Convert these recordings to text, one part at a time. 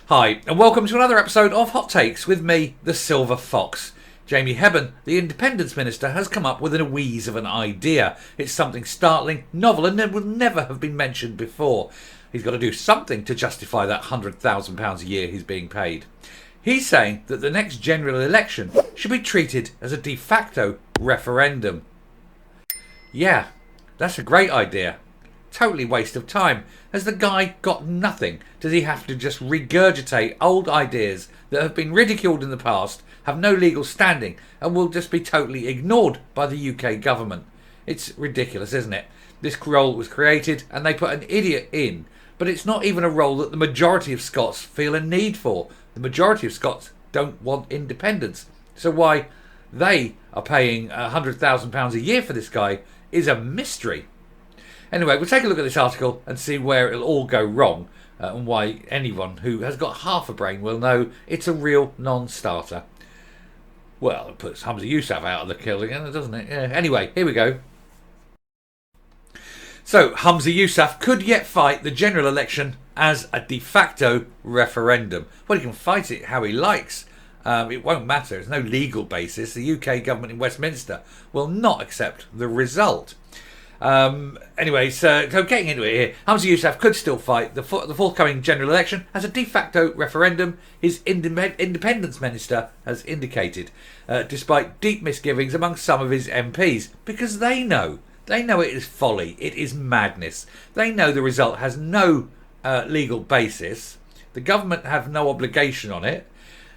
Hi, and welcome to another episode of Hot Takes with me, the Silver Fox. Jamie Hepburn, the Independence Minister, has come up with a wheeze of an idea. It's something startling, novel, and it would never have been mentioned before. He's got to do something to justify that £100,000 a year he's being paid. He's saying that the next general election should be treated as a de facto referendum. Yeah, that's a great idea. Totally waste of time. Has the guy got nothing? Does he have to just regurgitate old ideas that have been ridiculed in the past, have no legal standing, and will just be totally ignored by the UK government? It's ridiculous, isn't it? This role was created and they put an idiot in, but it's not even a role that the majority of Scots feel a need for. The majority of Scots don't want independence. So why they are paying £100,000 a year for this guy is a mystery. Anyway, we'll take a look at this article and see where it'll all go wrong and why anyone who has got half a brain will know it's a real non-starter. Well, it puts Yousaf out of the kill again, doesn't it? Yeah. Anyway, here we go. So, Yousaf could yet fight the general election as a de facto referendum. Well, he can fight it how he likes. It won't matter. There's no legal basis. The UK government in Westminster will not accept the result. Anyway, so getting into it here, Yousaf could still fight the forthcoming general election as a de facto referendum, his independence minister has indicated, despite deep misgivings among some of his MPs, because they know it is folly, it is madness. They know the result has no legal basis, the government have no obligation on it,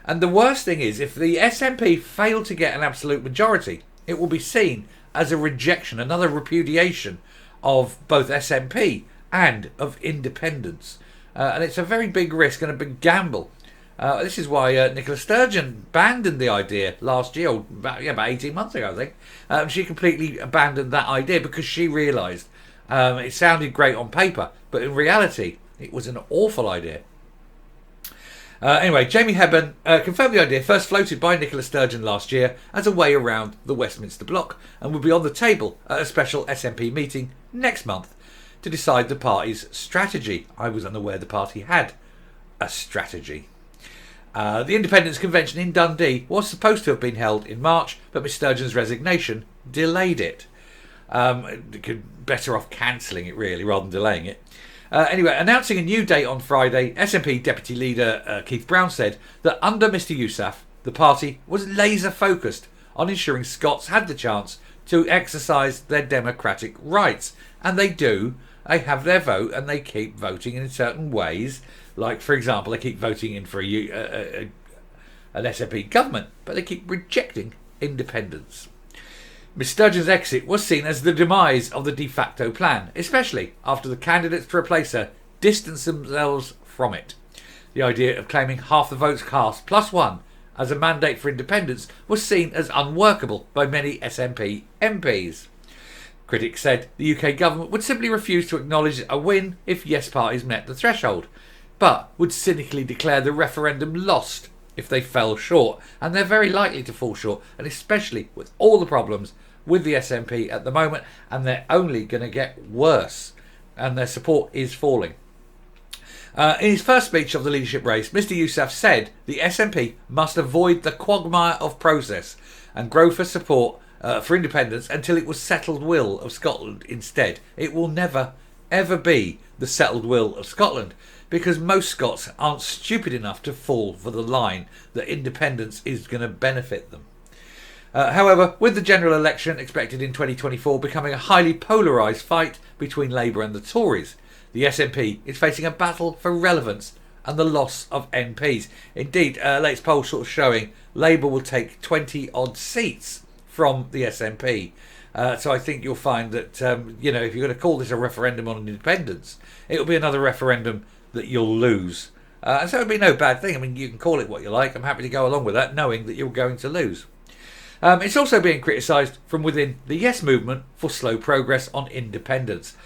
and the worst thing is, if the SNP fail to get an absolute majority, it will be seen as a rejection, another repudiation of both SNP and of independence. And it's a very big risk and a big gamble. This is why Nicola Sturgeon abandoned the idea last year, or about 18 months ago, I think. She completely abandoned that idea because she realised it sounded great on paper, but in reality, it was an awful idea. Anyway, Jamie Hepburn confirmed the idea first floated by Nicola Sturgeon last year as a way around the Westminster bloc and will be on the table at a special SNP meeting next month to decide the party's strategy. I was unaware the party had a strategy. The Independence Convention in Dundee was supposed to have been held in March, but Miss Sturgeon's resignation delayed it. Better off cancelling it, really, rather than delaying it. Anyway, announcing a new date on Friday, SNP Deputy Leader Keith Brown said that under Mr Yousaf, the party was laser focused on ensuring Scots had the chance to exercise their democratic rights. And they do. They have their vote and they keep voting in certain ways. Like, for example, they keep voting in for an SNP government, but they keep rejecting independence. Miss Sturgeon's exit was seen as the demise of the de facto plan, especially after the candidates to replace her distanced themselves from it. The idea of claiming half the votes cast plus one as a mandate for independence was seen as unworkable by many SNP MPs. Critics said the UK government would simply refuse to acknowledge a win if yes parties met the threshold, but would cynically declare the referendum lost if they fell short, and they're very likely to fall short, and especially with all the problems with the SNP at the moment, and they're only going to get worse, and their support is falling. In his first speech of the leadership race, Mr Yousaf said the SNP must avoid the quagmire of process and grow for support for independence until it was settled will of Scotland instead. It will never, ever be the settled will of Scotland, because most Scots aren't stupid enough to fall for the line that independence is going to benefit them. However, with the general election expected in 2024 becoming a highly polarised fight between Labour and the Tories, the SNP is facing a battle for relevance and the loss of MPs. Indeed, latest poll sort of showing Labour will take 20 odd seats from the SNP. So I think you'll find that, if you're going to call this a referendum on independence, it'll be another referendum that you'll lose. And so it'll be no bad thing. I mean, you can call it what you like. I'm happy to go along with that, knowing that you're going to lose. It's also being criticised from within the Yes movement for slow progress on independence.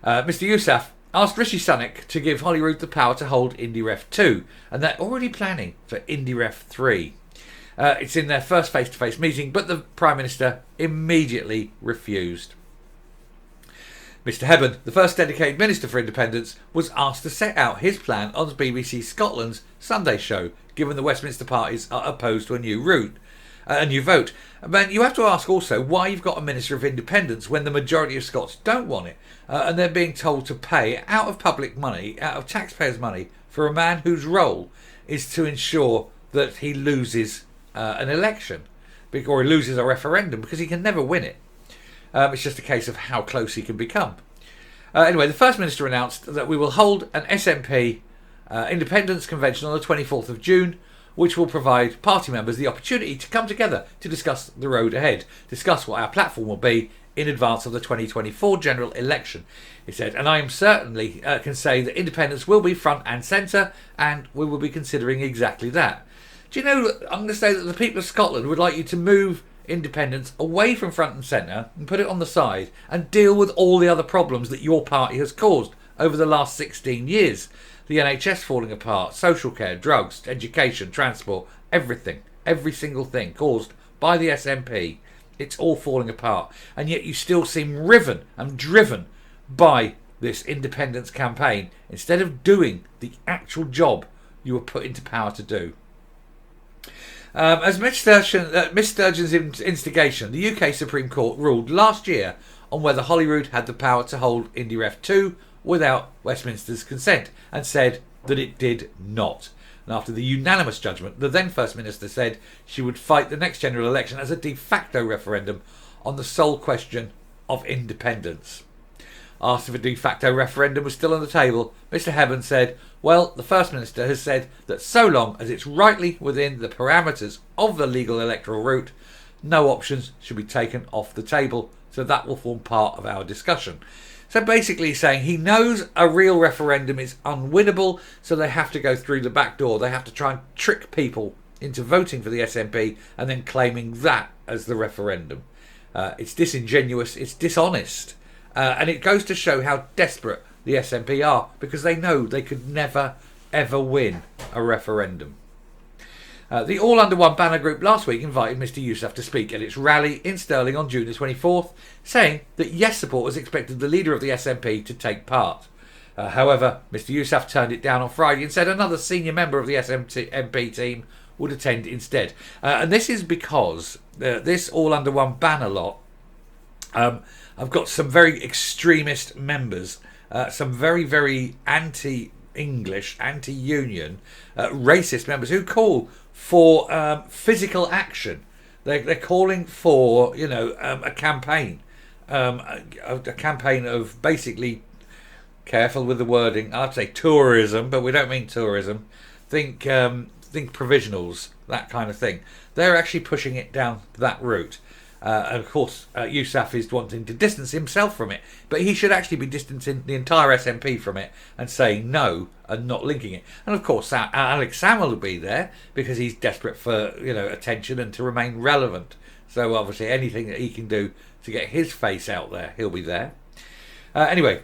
Mr Yousaf asked Rishi Sunak to give Holyrood the power to hold IndyRef 2, and they're already planning for IndyRef 3. It's in their first face-to-face meeting, but the Prime Minister immediately refused. Mr Hepburn, the first dedicated Minister for Independence, was asked to set out his plan on BBC Scotland's Sunday show, given the Westminster parties are opposed to a new vote. But you have to ask also why you've got a Minister of Independence when the majority of Scots don't want it, and they're being told to pay out of public money, out of taxpayers' money, for a man whose role is to ensure that he loses an election, or he loses a referendum, because he can never win it. It's just a case of how close he can become. Anyway, the First Minister announced that we will hold an SNP Independence Convention on the 24th of June, which will provide party members the opportunity to come together to discuss the road ahead, discuss what our platform will be in advance of the 2024 general election, he said. And I am certainly can say that independence will be front and centre, and we will be considering exactly that. Do you know, I'm going to say that the people of Scotland would like you to move independence away from front and centre and put it on the side and deal with all the other problems that your party has caused over the last 16 years. The NHS falling apart, social care, drugs, education, transport, everything, every single thing caused by the SNP. It's all falling apart. And yet you still seem riven and driven by this independence campaign instead of doing the actual job you were put into power to do. As Miss Sturgeon's instigation, the UK Supreme Court ruled last year on whether Holyrood had the power to hold IndyRef 2 without Westminster's consent, and said that it did not. And after the unanimous judgment, the then First Minister said she would fight the next general election as a de facto referendum on the sole question of independence. Asked if a de facto referendum was still on the table, Mr Hepburn said, well, the First Minister has said that so long as it's rightly within the parameters of the legal electoral route, no options should be taken off the table, so that will form part of our discussion. So basically he's saying he knows a real referendum is unwinnable, so they have to go through the back door. They have to try and trick people into voting for the SNP and then claiming that as the referendum. It's disingenuous, it's dishonest. And it goes to show how desperate the SNP are, because they know they could never, ever win a referendum. The All Under One banner group last week invited Mr Yousaf to speak at its rally in Stirling on June the 24th, saying that Yes supporters expected the leader of the SNP to take part. However, Mr Yousaf turned it down on Friday and said another senior member of the SNP team would attend instead. And this is because this All Under One banner lot, I've got some very extremist members, some very, very anti-English, anti-union, racist members who call for physical action. They're calling for, a campaign, a campaign of basically, careful with the wording, I'd say tourism, but we don't mean tourism. Think provisionals, that kind of thing. They're actually pushing it down that route. And of course, Yousaf is wanting to distance himself from it, but he should actually be distancing the entire SNP from it and saying no and not linking it. And of course, Alex Salmond will be there because he's desperate for attention and to remain relevant. So obviously, anything that he can do to get his face out there, he'll be there. Anyway.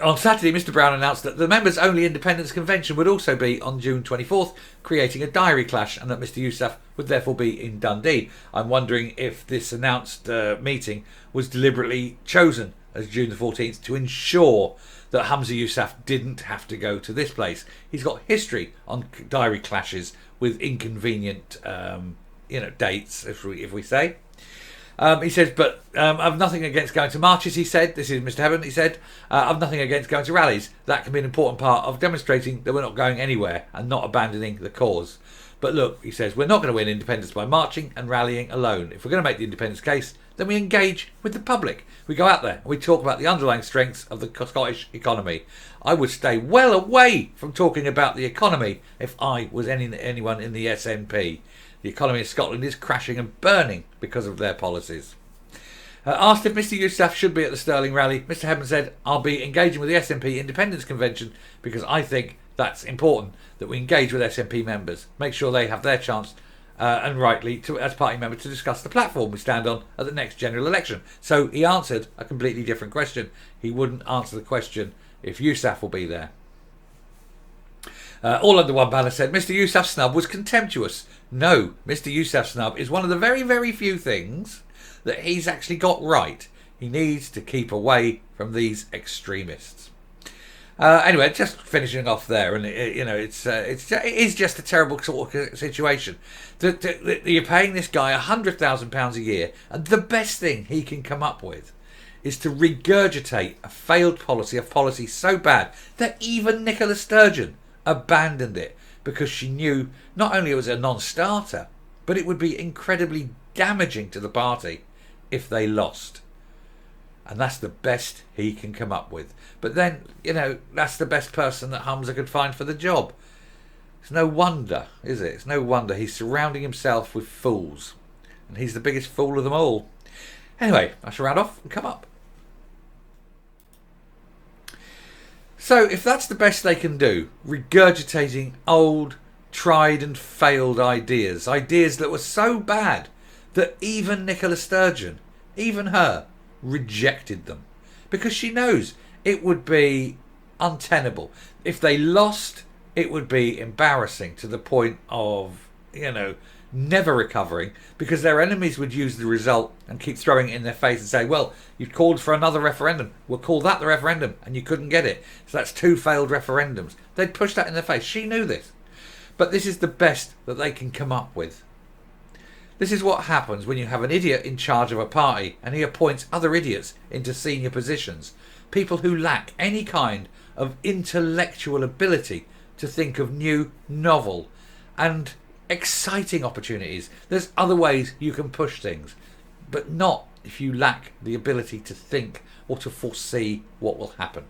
On Saturday, Mr Brown announced that the members-only independence convention would also be on June 24th, creating a diary clash, and that Mr Yousaf would therefore be in Dundee. I'm wondering if this announced meeting was deliberately chosen as June the 14th to ensure that Humza Yousaf didn't have to go to this place. He's got history on diary clashes with inconvenient, dates, if we say. He says, but I've nothing against going to marches, he said. This is Mr Hepburn. He said, I've nothing against going to rallies. That can be an important part of demonstrating that we're not going anywhere and not abandoning the cause. But look, he says, we're not going to win independence by marching and rallying alone. If we're going to make the independence case, then we engage with the public. We go out there and we talk about the underlying strengths of the Scottish economy. I would stay well away from talking about the economy if I was anyone in the SNP. The economy of Scotland is crashing and burning because of their policies. Asked if Mr Yousaf should be at the Stirling rally, Mr Hepburn said, I'll be engaging with the SNP Independence Convention because I think that's important, that we engage with SNP members, make sure they have their chance and rightly, as party members, to discuss the platform we stand on at the next general election. So he answered a completely different question. He wouldn't answer the question if Yousaf will be there. All Under One banner said Mr Yousaf's snub was contemptuous. No, Mr Yousaf's snub is one of the very, very few things that he's actually got right. He needs to keep away from these extremists. Anyway, just finishing off there, and it is just a terrible sort of situation. You're paying this guy £100,000 a year, and the best thing he can come up with is to regurgitate a failed policy, a policy so bad that even Nicola Sturgeon abandoned it because she knew not only it was a non-starter, but it would be incredibly damaging to the party if they lost. And that's the best he can come up with. But then, that's the best person that Humza could find for the job. It's no wonder, is it? It's no wonder he's surrounding himself with fools. And he's the biggest fool of them all. Anyway, I shall round off and come up. So, if that's the best they can do, regurgitating old, tried and failed ideas that were so bad that even Nicola Sturgeon, even her, rejected them, because she knows it would be untenable. If they lost, it would be embarrassing to the point of, never recovering, because their enemies would use the result and keep throwing it in their face and say, well, you called for another referendum, we'll call that the referendum, and you couldn't get it, so that's 2 failed referendums. They'd push that in their face. She knew this, but this is the best that they can come up with. This is what happens when you have an idiot in charge of a party and he appoints other idiots into senior positions. People who lack any kind of intellectual ability to think of new, novel and exciting opportunities. There's other ways you can push things, but not if you lack the ability to think or to foresee what will happen.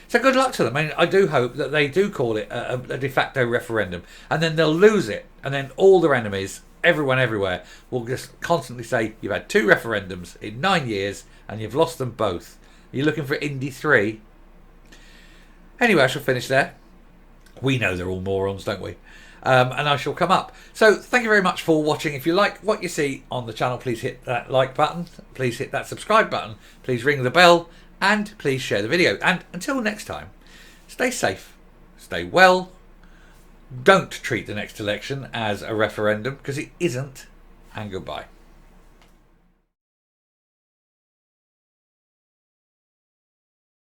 So good luck to them. I mean, I do hope that they do call it a de facto referendum, and then they'll lose it, and then all their enemies, everyone everywhere, will just constantly say, you've had 2 referendums in 9 years and you've lost them both. You're looking for Indy 3. Anyway, I shall finish there. We know they're all morons, don't we? And I shall come up. So thank you very much for watching. If you like what you see on the channel, please hit that like button. Please hit that subscribe button. Please ring the bell. And please share the video. And until next time, stay safe, stay well. Don't treat the next election as a referendum, because it isn't. And goodbye.